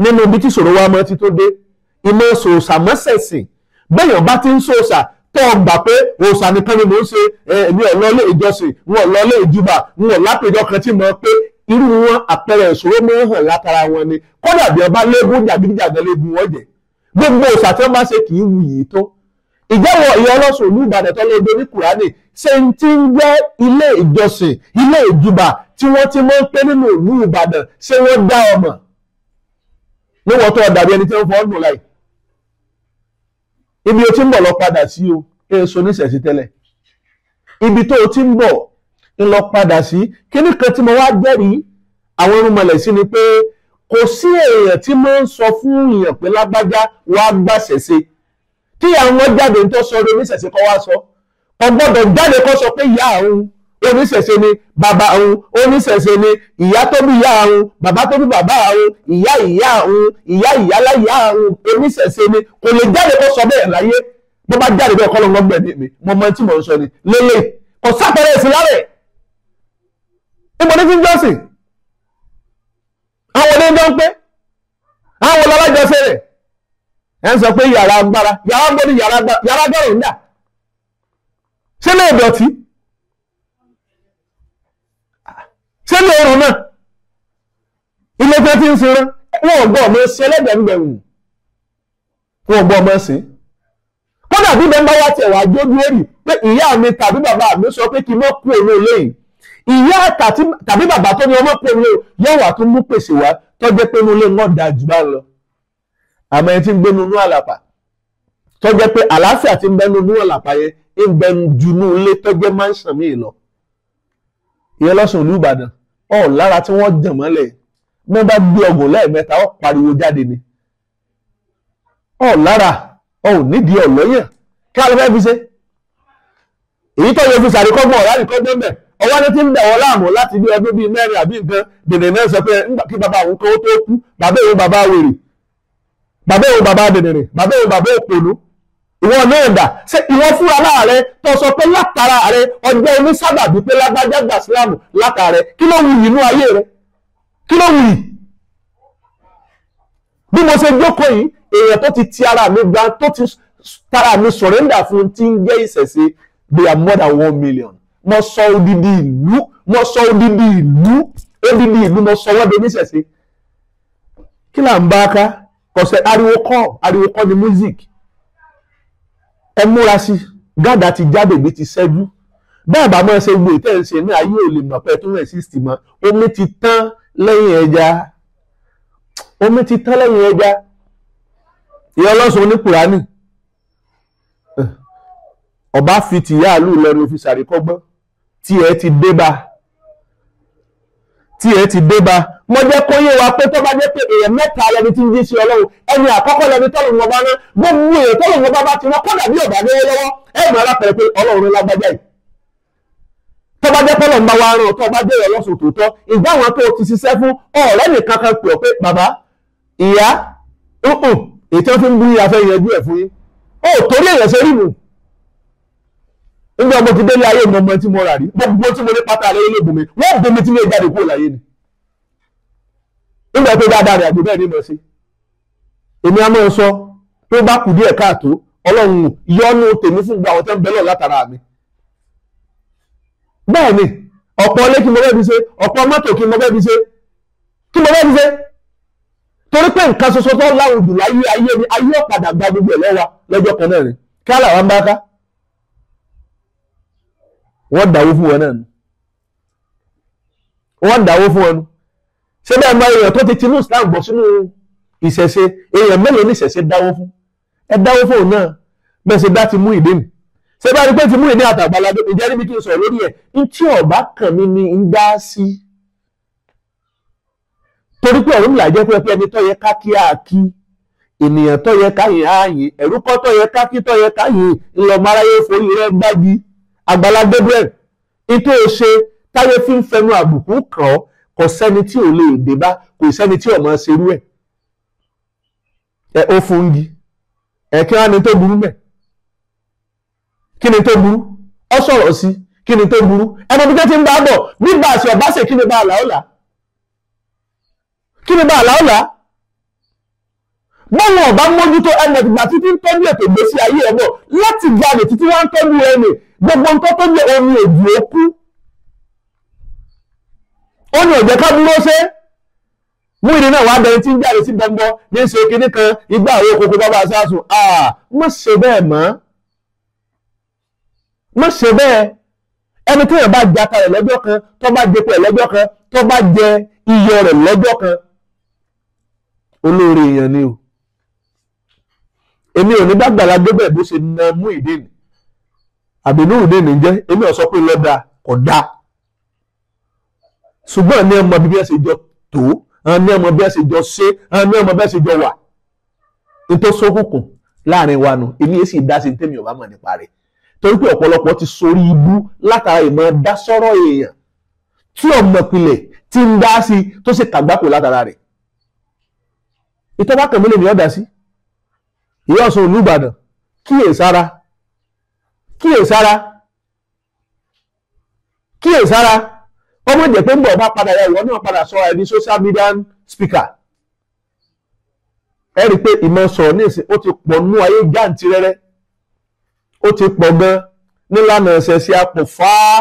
nínú ibi tí ìṣòro wa mọ́ ti tó dé ìmọ̀ sòòsà mọ́sẹ̀sìn bẹ́yàn bá ti ń sòòsà tó gbà pé òòsà nìkan ni mò ń ṣe èmi ò lọ ilé ìjọsìn wọn ò lọ ilé ìjúbà wọn ò lápèjọ kan tí mo pé irú wọn àpẹẹrẹ ìṣòro mọ́ hàn látara wọn ni kódà bí ọba léegun jàgídíjàgan léegun wọn jẹ gbogbo òòsà tí wọ́n bá ṣe kì í wù yìí tó ìjẹ́wọ̀ ìyá ọlọ́sùn ìlú Ìbàdàn tó lé ní Kùránì ṣe ń ti ń jẹ́ ilé ìjọsìn ilé ìjúbà tí wọ́n ti máa ń pé nínú ìlú Ìbàdàn ṣé wọ́n dá ọmọ níwọ̀n tó dàbí ẹni tí wọ́n fọ́ ọ́nù láì ibi o ti ń bọ̀ lọ padà sí o èso níṣẹ̀sí tẹ́lẹ̀ ibi tó o ti ń bọ̀ ń lọ padà sí kíní kan tí mo wá jẹ́rìí àwọn irúnmọlẹ̀ sí ni pé kò sí èèyàn tí mo ń sọ fún èèyàn pé lágbájá wàá gbàṣẹ̀ṣe tí àwọn jáde ń tọ́ sọ ọdún oníṣẹ̀ṣe kọ́ wá sọ ọgbọ́dọ̀ jáde kọ́ sọ pé ìyá àwọn oníṣẹ̀ṣe ni bàbá àwọn oníṣẹ̀ṣe ni ìyá tó bí ìyá àwọn bàbá tó bí bàbá àwọn ìyá ìyá àwọn ìyá ìyálá ìyá àwọn oníṣẹ̀ṣe ni kò lè jáde kọ́ sọ bẹ́ẹ̀ láyé bó bá jáde bẹ́ẹ̀ kọ́ lọ́nà gbẹ̀mí mi mo mọ tí mo ń sọ ni lélẹ̀ kò sápẹ̀rẹ̀ sí lárẹ̀ ìmọ̀ ní fi ń jọ́sìn àwọn oníjọ́ ń pé àwọn olólájọsẹ̀ rẹ̀ ẹ̀ ń sọ pé yàrá agbára yàrá gbọ́dọ̀ yàrá gbọ́dọ̀ ń dà ṣé lè dọ̀tí ṣé lè rùn náà ilé tó ti ń sinra wọn ò gbọ́ ọmọ ṣe ẹlẹ́gbẹ̀rún wọn ò gbọ́ ọmọ ṣe kódà bí bẹ́ẹ̀ bá wá tiẹ̀ wá jójú èrì pé ìyá mi tàbí bàbá mi sọ pé kí n mọ́ kú òun lẹ́yìn ìyá tàbí bàbá tó ní ọmọ kú òun yóò wà tún mú pèsè wá tó jẹ́ pé inú ilé wọn da jù bá lọ àmọ́ ẹni tí ń gbé nínú àlàpà tó jẹ́ pé àlàáfíà tí ń bẹ nínú àlàpà yẹn ń bẹ jù nínú ilé tó jẹ́ máńsàn míì lọ ìyẹn lọ́sùn ìlú Ìbàdàn lára tí wọ́n jàn mọ́lẹ̀ bí wọ́n bá gbé ọgùn lẹ́ẹ̀mẹ́ta pariwo jáde ni lára nídìí ọ̀lọ́yàn kí a lọ fẹ́ fi ṣe èyí tó yẹ fi ṣàríkọ́gbọ̀n ọ̀rá nìkọ́gbọ̀n bẹ̀ ọwọ́ ní tí ń bẹ̀ wọ́n láàmú láti bí ọdún bíi mẹ́rin àbí nǹkan dèdè náà sọ pé kí bàbá àwọn kan tó kú bàbá èwo bàbá wèrè bàbá èwo bàbá dèdèrè bàbá èwo bàbá òpònú ìwọ náà dà ṣé ìwọ fúnra láàrẹ tó sọ pé látara rẹ ọjọ́ onísábàbí pé lágbájá gbà sílámù látara rẹ kí ló wù yìí inú ayé rẹ kí ló wù yìí bí mo ṣe jókòó yìí èèyàn tó ti ara mi gba tó ti tara mi sọ̀rẹ́ndà fún tí ń jẹ́ ìṣẹ̀ṣe they are more than 1 million mo sọ odidi ìlú mo sọ odidi ìlú mo sọ wọ́n bí ìṣẹ̀ṣe kí là ń bá ká kọ̀sẹ̀ ariwo kọ́ ni music ẹ múra sí gàdá ti jáde bí ti ṣẹ́jú bẹ́ẹ̀ bá máa ṣe gbé ìtẹ́ ń ṣe ní ayé ò lè mọ̀ pé tó rẹ̀ sí mọ́ omi ti tán lẹ́yìn ẹja ìyá ọlọ́sùn oníkùránì ọba fi tìyá àlù lẹ́nu fi ṣàríkọ́gbọ́n tí ẹ ti dé bá mo jẹ́ kó yé wa pé tó bá jẹ́ pé èèyàn mẹ́ta lẹni tí ń jí sí Ọlọ́run ẹni àkọ́kọ́ lẹni tọ́lọ̀ wọn bá ná gbogbo èèyàn tọ́lọ̀ wọn bá ti rán kọ́dà bí ọ̀bà lówó lọ́wọ́ ẹ̀mọ́ alápẹ̀rẹ̀ pé Ọlọ́run lágbájá yìí tó bá jẹ́ pọ́lọ̀ ń bá wa rán tó bá jẹ́ ọlọ́sùn tòótọ́ ìgbà wọn tó ti ṣiṣẹ́ fún ọ̀rẹ́ nìkan kan pè ọ́ pé bàbá ìyá èyí tí wọ́n fi ń bú yín afẹ́ yanjú ẹ̀ fún yín torí èèyàn ṣe rí mu nígbà mo ti délé ayé mi ọmọ tí mo rà rí gbogbo tí mo ní pátá lé ilé ìbùnmi wọ́n bomi tí mo jáde kúrò láyé ni nígbà tó dáadáa rẹ̀ àjò bẹ́ẹ̀ ní lọ sí èmi a máa sọ tó bá kù díẹ̀ káàtó Ọlọ́run yọ́nú tèmi fún gbogbo àwọn tó ń bẹ lọ látara mi bẹ́ẹ̀ ni ọ̀pọ̀ ilé kí mo fẹ́ fi ṣe ọ̀pọ̀ mọ́tò kí mo fẹ́ fi ṣe torí pé nǹkan ṣoṣo tó láwùn jù láyé ayé ni ayé ọ̀padà gba gbogbo ẹ̀ lọ́wọ́ lọ́jọ́ kan náà ni kí á làwọn bá ká wọ́n dáwó fún wọn náà ni wọ́n dáwó fún wọn ṣé bẹ́ẹ̀ máa èèyàn tó ti tinú Islam bọ̀ sínú ìṣẹ̀ṣe èèyàn mélòó ní ìṣẹ̀ṣe dáwó fún ẹ dáwó fún òun náà bẹ́ẹ̀ ṣe dá ti mú ìdí mi ṣé bá rí pé ti mú ìdí àtàgbàlagbé ìjẹ́ níbi kí n sọ̀rọ̀ lórí ẹ̀ ń tí ọ̀bá kàn mí ni ń dá sí torí pé ọ̀run là jẹ́ pé ẹni tó yẹ ká kí á kí ènìyàn tó yẹ ká yìn á yìn ẹ̀rú kọ́ tó yẹ ká kí tó yẹ ká yìn ńlọmọ aráyé forí rẹ̀ gbági àgbàlagbé bẹ́ẹ̀ ètò ìṣe táyé fi ń fẹnu àbùkù kàn ọ́ kò sẹ́ni tí ò lè dé bá kò sẹ́ni tí ò máa ṣerú ẹ̀ ó fún gi kí wọ́n á ní tó burú mẹ́ kí ni tó burú ọ sọ̀rọ̀ sí kí ni tó burú ẹnu bí tó ti ń bá bọ̀ nígbà àṣẹ ọ̀bá ṣe kí ni bá àlàólà báwọn ọba mójútó ẹnì ìgbà títí ń tọ́jú ètò ìgbésí ayé ẹ̀ bọ̀ láti jáde títí wọ́n ń tọ́jú ẹnì gbogbo nǹkan tó jẹ́ omi òjì òkú ó ní ọ̀jẹ̀ ká dúró ṣe mú ìdí náà wàá bẹ̀rẹ̀ tí ń jáde sí gbọ̀ngbọ̀ ní ṣe kinní kan igbá àwọn okòkò bàbá aṣáṣù má ṣe bẹ́ẹ̀ mọ́ má ṣe bẹ́ẹ̀ ẹni tí yẹn bá jẹ ata rẹ̀ lọ́jọ́ kan tó bá jẹ pẹ̀ lọ́jọ́ kan tó bá jẹ iyọ̀ rẹ̀ lọ́jọ́ kan olóore èèyàn ni o èmi ò ní gbàgbàlá gbébẹ̀ bó ṣe na mú ìdí ni àbí inú ìdí ni jẹ́ èmi ò sọ pé lọ́dà kò dáa ṣùgbọ́n ní ọmọ bí wọ́n ṣe jọ tó ní ọmọ bí wọ́n ṣe jọ ṣe ní ọmọ bí wọ́n ṣe jọ wà nítorí sókùnkùn láàrin wa nù èmi yẹn sì dá sí tèmi ò bá mọ̀ nípa rẹ̀ torí pé ọ̀pọ̀lọpọ̀ ti sórí ibú látara ìmọ̀ dá sọ́rọ̀ èèyàn tí ọmọ ìpìlẹ̀ ti ń dá sí tó ṣe kàgbákò látara rẹ̀ ìtọ́ba kàmílẹ̀ ni ó dá sí ìyá Ọ̀ṣun ìlú Ìbàdàn kíyèsára ọmọ jẹ́ pé ń bọ̀ bá padà yà ìwọ náà padà sọ ẹni social media speaker ẹ rí i pé ìmọ̀ sọ̀rọ̀ ní ìsìn ó ti pọ̀ nú ayé jáǹtì rẹ́rẹ́ ó ti pọ̀ gan nílànà ẹ̀sẹ̀ sí apò fáá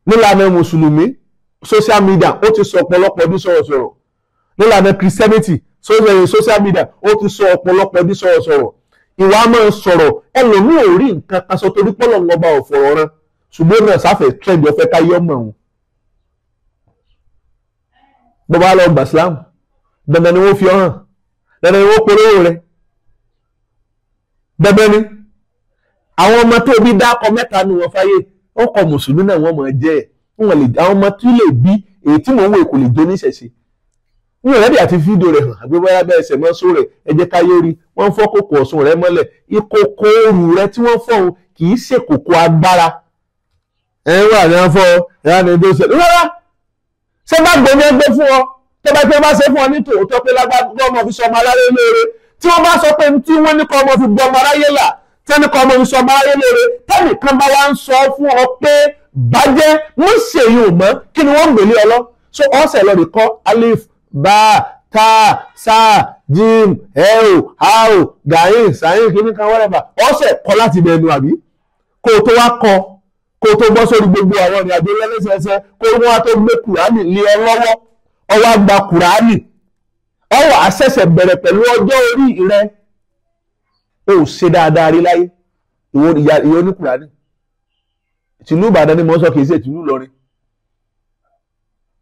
nílànà mùsùlùmí social media ó ti sọ ọ̀pọ̀lọpọ̀ bí sọ̀rọ̀sọ̀rọ̀ nílànà Christianity social media ó ti sọ ọ̀pọ̀lọpọ̀ bí sọ̀rọ̀sọ̀rọ̀ ìwà máa ń sọ̀rọ̀ ẹlòmíì ò rí nǹkan kan sọ torí pọ́lọ̀ ń ọba ọ̀fọ̀rọ̀ rán ṣùgbọ́n náà sáfẹ̀ trend ọ̀fẹ́ káyé ọmọ òun bó bá lọ gbà Islam dandan ni wọ́n fi ọ̀hàn dandan ni wọ́n polówó rẹ̀ dandan ni àwọn ọmọ tó bí dákọ mẹ́ta ni wọ́n fáyé ọkọ̀ mùsùlùmí náà wọ́n máa jẹ́ àwọn ọmọ tí lè bí èyí tí mò ń wò kò lè jó níṣẹ̀ṣe ní ọ̀rẹ́dì àti fídíò rẹ̀ hàn àgbébọ́yá bẹ́ẹ̀ ṣẹ̀ mọ́ sóò rẹ̀ ẹ jẹ́ káyé rí wọ́n fọ́ kòkò Ọ̀ṣun rẹ̀ mọ́lẹ̀ ìkòkò òrù rẹ̀ tí wọ́n fọ́ òun kì í ṣe kòkò agbára wà ní wọ́n fọ́ ìyáni tó ṣe rárá ṣé bá gbòmí ẹgbẹ́ fún ọ tó bá pé bá ṣe fún ọ ní tòótọ́ pé lágbàdo ọmọ fi sọmọ aráyé lóore tí wọ́n bá sọ pé tí wọ́n ní kọ́ ọmọ fi gbọ́ ọmọ aráyé là tẹ́ni kọ́ ọmọ fi sọmọ aráyé lóore tẹ́nìkan bá wá ń sọ fún ọ pé bàjẹ́ mú ṣèyí ò mọ́ kí ni wọ́n ń gbèlé ọlọ́ so ọ̀sẹ̀ lọ́ọ́ rí kọ́ alif bá ta sa jim eo hao gayin sayin kìíní kan whatever ọ̀sẹ̀ kọ́ láti bẹ̀ẹ̀nu àbí kó o tó wá kọ́ kó o tó bọ́ sórí gbogbo àwọn ìrìn àjò lẹ́lẹ́sẹẹsẹ kó o wá tó gbé kùránì lé ọ lọ́wọ́ ọwọ́ àgbà kùránì ọwọ́ àṣẹ̀ṣẹ̀ bẹ̀rẹ̀ pẹ̀lú ọjọ́ orí rẹ o ò ṣe dáadáa rí láyé ìwọ ní kùránì tìlú Ìbàdàn ni mo sọ kì í ṣe tìlú Ìlọrin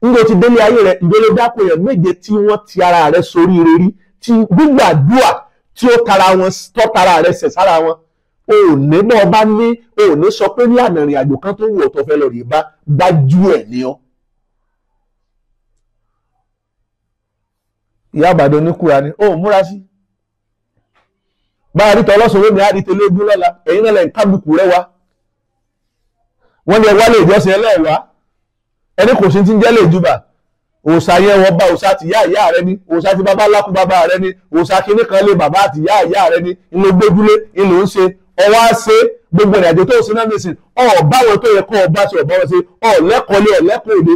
nígbà tí délé ayé rẹ ìgbélé dápò èèyàn méje tí wọ́n ti ara rẹ sórí rẹ rí tí gbígbàdúà tí ó tara rẹ ṣẹ̀ sára wọn o ò ní náà bá ní o ò ní sọ pé ní àná ìrìn àjò kan tó wù ọ́ tó fẹ́ lọ rí bá gbájú ẹ̀ ní ọ́. ìyá Ìbàdàn ní kúra ni ó múra sí bá a rí tọ́ ọlọ́sùn lónìí á rí tẹ́lẹ̀ ogún lọ́la ẹ̀yin náà lẹ́yìn kábùkù rẹ wá wọ́n ní ẹ wálé ìjọsìn ẹlẹ́ẹ̀wá ẹni kò sí ti ń jẹ́ lè jùbà òòṣà yẹn wọ́n bá òòṣà ti yá ìyá rẹ ni òòṣà ti bàbá lákú bàbá rẹ ni òòṣà kìíní kan lé bàbá àti yá ìyá rẹ ni ìlú gbójúlé ìlú ń ṣe ọwọ́ á ṣe gbogbo ìrìnàjò tó ṣe náà nìsín báwọn tó yẹ kọ́ ọba ṣe ọ̀bá wọn ṣe lẹ́kọ̀ọ́lé ọ̀lẹ́kọ̀ọ́ òde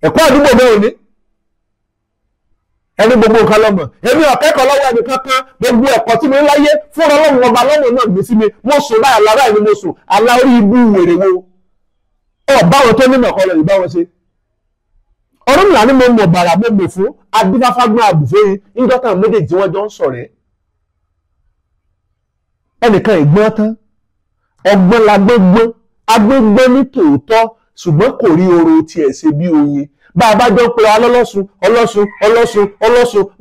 ẹ̀kọ́ àdúgbò bẹ́ẹ̀ òní ẹni gbogbo nǹkan lọ́mọ èmi ọ̀kẹ́kọ̀ọ́ lọ́wọ́ ẹni kankan gbogbo ẹ̀kọ́ tí mo ń láyé fúnra ọlọ́run ọba lọ́wọ́ náà gbé sí mi mo sùn láì alára ẹni mo sùn alá orí ibú wèrè wo báwọn tó nímọ̀ kọ́ lọ ìbá wọn ṣe ọ̀rọ̀ ńlá ni mo mọ̀ bàrà mo mọ̀ fún adífáfágbọ́n àbùfẹ́yìn níjọ́tà méjèèjì tí wọ́n jọ ń sọ̀rẹ́ ẹnìkan ìgbọ́n tán ọgbọ́n lágbẹ́gbọ́n agbẹ́gbọ́n ní tòótọ́ ṣùgbọ́n kò rí oró tiẹ̀ ṣe bí oyin bá a bá jọ pé ọlọ́sùn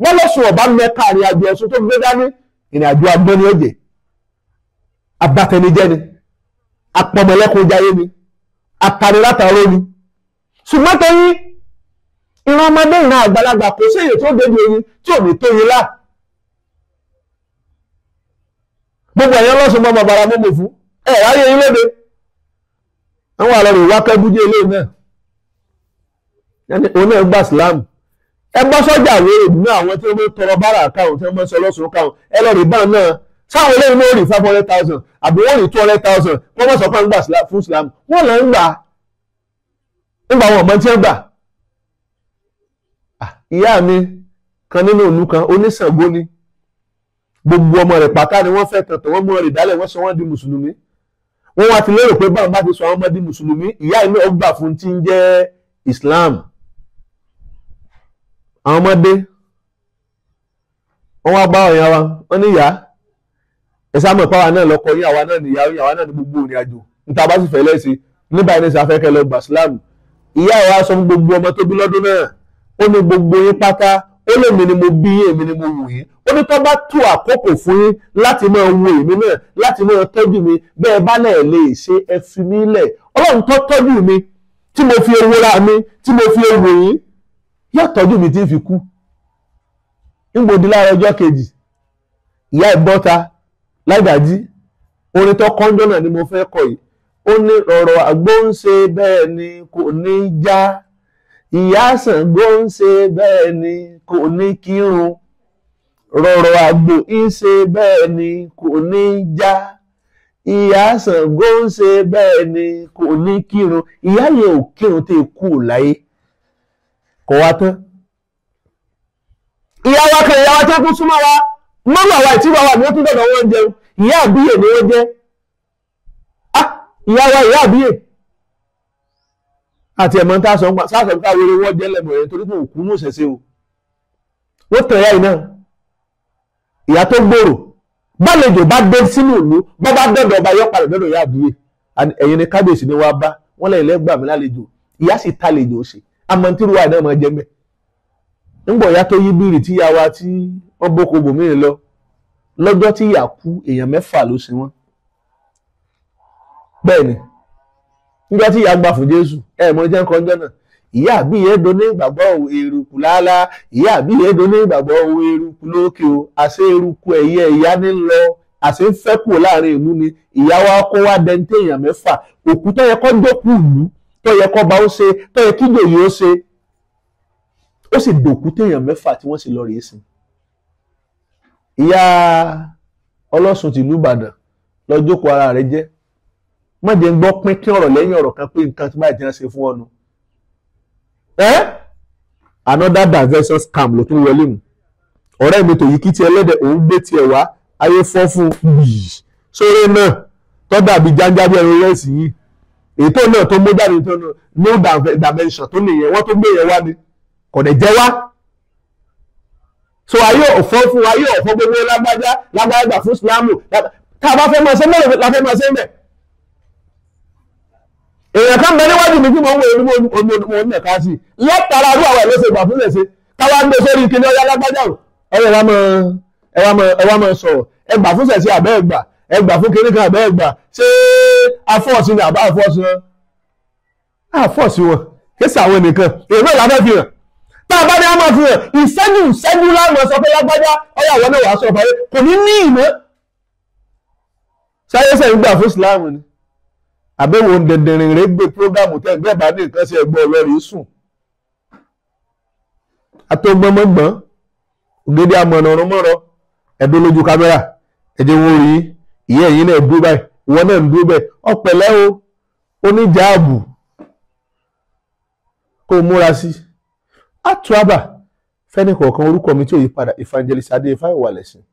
bọ́lọ́sùn ọ̀bá mẹ́ka àrìn àjò ẹ̀sùn tó gbé dání ìrìn àjò agbọ́n ní ọ̀jẹ̀ abatẹnijẹ́ ni apọ̀mọ̀lẹ́kùnjayé ni apanilátàró ni ṣùgbọ́n tẹ́yìn ìran ọmọdé ìran àgbàlagbà kò sí èyí tó débi oyin tí ò ní tó yin lá gbogbo ẹ̀yàn lọ́sùn mọ́ bàbára mọ́mọ́ fún ráyé yín lóde àwọn àlọ́rọ̀ ìwà kẹ́bújé ilé náà òun náà gbà sílámù ẹ bọ́ sọ́jà wéèrè nínú àwọn tí wọ́n tọrọ bára káwọn tí wọ́n sọ lọ́sùn káwọn ẹ lọ́ọ́ rí bá náà sáwọn eléyìí ló rí 500,000 àbí wọ́n rí 200,000 wọ́n mọ̀ sọ pé ń gbà fún sílámù wọ́n lọ ń gbà nígbà wọn ọmọ tí wọ́n gbà ìyá mi kan nínú ìlú kan oníṣàngó ni gbogbo ọmọ rẹ̀ pátá ni wọ́n fẹ́ tọ̀tọ̀ wọ́n mú rẹ̀ dálẹ̀ wọ́n sọ wọ́n di mùsùlùmí wọ́n wá ti lérò pé báwọn bá ti sọ àwọn ọmọ di mùsùlùmí ìyá inú ọgbà fún tí ń jẹ́ Islam àwọn ọmọdé wọ́n wá bá ọ̀yàn wa wọ́n ní ìyá ẹ̀sà mọ̀ páwa náà lọ́kọ yín àwa náà nìyá yín àwa náà ní gbogbo ìrìn àjò níta bá sì fẹ́ lẹ́sìn nígbà yẹn ní sàfẹ́kẹ́ lọ gbà Islam ìyá ẹ̀ wá sọ fún gbogbo ọmọ tó bí lọ́dún náà ó ní gbogbo yín pátá ó lè mi ni mo bí yín èmi ni mo wù yín ó ní tó bá tó àkókò fún yín láti máa wo èmi náà láti máa tọ́jú mi bẹ́ẹ̀ bá náà lè ṣe ẹ fi mí lẹ̀ ọlọ́run tó tọ́jú mi tí mo fi owó ra mi tí mo fi owó yín yóò tọ́jú mi tí ń fi kú nígbòdì láàárọ̀ ọjọ́ kejì ìyá ìbọ́ta láìdájí orin tó kọ́njọ́ náà ni mo fẹ́ kọ yìí ó ní ọ̀rọ̀ àgbo ń ṣe bẹ́ẹ̀ ni kò ní já ìyá Ṣàngó ń ṣe bẹ́ẹ̀ ni kò ní kírun rọ̀rọ̀ àgbo ń ṣe bẹ́ẹ̀ ni kò ní já ìyá Ṣàngó ń ṣe bẹ́ẹ̀ ni kò ní kírun ìyá yẹn ò kírun tó kú láyé kò wá tán ìyá wa kan ìyá wa tó kún súnmọ́ wa mọ́rù àwa ìtí wa wà ní ó tún dọ̀dọ̀ wọn jẹun ìyá àbíyè ni wọ́n jẹ́ ìyá wa ìyá àbíyè àti ẹ̀mọ́ tá a sọ ń pa sáàsọ̀ ká wéré wọ́n jẹ́ lẹ́mọ̀ rẹ̀ torí pé òkú mú ṣẹ̀ṣẹ̀ o wọ́n tẹ̀ ẹ̀yà iná ìyá tó gbòòrò bálejò bá dé sínú ìlú bá bá dọ̀dọ̀ ọba yọ padà dọ̀dọ̀ ìyá àbíyè ẹ̀yin ni kábíyèsí ni wàá bá wọ́n lẹ́yìn lẹ́gbàá mi lálejò ìyá sì tàlejò ṣe amọ̀ntírú wa náà máa jẹ́ mẹ́ ńgbọ̀ ìyá tó yí bírì tí ìyá wa tí wọ́n bókò bòmíràn lọ lọ́jọ́ tí ìyá kú èèyàn 6 ló sin wọ́n bẹ́ẹ̀ ni nígbà tí ìyá gbà fún Jésù mọ jẹ́ nǹkan ọjọ́ náà ìyá àbíyè do ní ìgbàgbọ́ eruku lálá ìyá àbíyè do ní ìgbàgbọ́ eruku lókè o àṣẹ eruku ẹ̀yẹ ìyá ní lọ àṣẹ ń fẹ́ kúrò láàrin ìlú ni ìyá wa kó wá dẹ́ntẹ́ èèyàn 6 òkú tó yẹ kó dókú ìlú tó yẹ kó bá ó ṣe tó yẹ kí jòyè ó ṣe ó sì dòkú téèyàn 6 tí wọ́n sì lọ rèé sìn ìyá ọlọ́sùn tìlú Ìbàdàn lọ jókòó ara rẹ̀ jẹ́ má jẹ́ ń gbọ́ pín kí ọ̀rọ̀ lẹ́yìn ọ̀rọ̀ kan pé nǹkan tí báyìí ti ń ṣe fún ọnu another diversion scam ló tún wọlé mu ọ̀rẹ́ mi tòyí kí ti ẹlẹ́dẹ̀ òun gbé tiẹ̀ wá ayé fọ́ fún yìí sórí náà tó dàbí jáńjábí ẹ̀rọ rẹ́ẹ̀sì yìí ètò náà tó mú jáde tó no dimension tó nìyẹn wọ́n tó gbé yẹn wá ni kò dẹ̀ jẹ́ wá so ayé ọ̀fọ́ fún ayé ọ̀fọ́ gbogbo lágbájá gbà fún Ìsìlámù tá a bá fẹ́ máa ṣe mẹ́rin la fẹ́ máa ṣe mẹ́ èèyàn kan bẹ níwájú mi tí mo ń wo omi ẹ̀ka sí lẹ́tara rú àwọn ẹ̀lẹ́sẹ̀ ìgbà fúnlẹ̀ ṣe káwá ń gbé sórí kíní ọyá lágbájá o ẹ wá máa sọ̀rọ̀ ẹgbà fúnṣẹ̀ sí àbẹ́ ẹgbà fún kíní kan àbẹ́ ẹgbà ṣé afọ́ọ̀sì ni àbá afọ́ọ̀sì wọn afọ́ọ̀sì wọn kéṣì àwọn nìkan èrò ìlànà fi hàn tá a bá ní a máa fi hàn ìṣẹ́jú láwọn sọ pé lágbájá ọyá àwọn náà wàá sọ fàyè kò ní ní ìmọ̀ sáyẹ́sẹ̀ ń gbà fún Ìsìlámù ni àbẹ̀wò dẹ̀dẹ̀rìn rẹ̀ gbé prógámù tẹ́ ẹgbẹ́ bá ní nǹkan sí ẹgbẹ́ ọlọ́rin sùn àtọgbọ́mọgbọ́n ògèdè àmọ̀nà ọ̀run mọ́rọ̀ ẹ̀dọ́ lójú kámẹ́rà ẹ̀jẹ̀ wo rí ìyá ẹ̀yìn náà dúró báyìí ìwọ náà ń dúró bẹ́ẹ̀ ọ̀pẹ̀lẹ́ o oníjàábù kó o múra sí àtúwábà fẹ́ni kọ̀ọ̀kan orúkọ mi tí ò yí padà Evangelist Adéfáyọ̀ Wálẹ̀sìn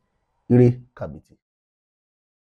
ire kàbìtì.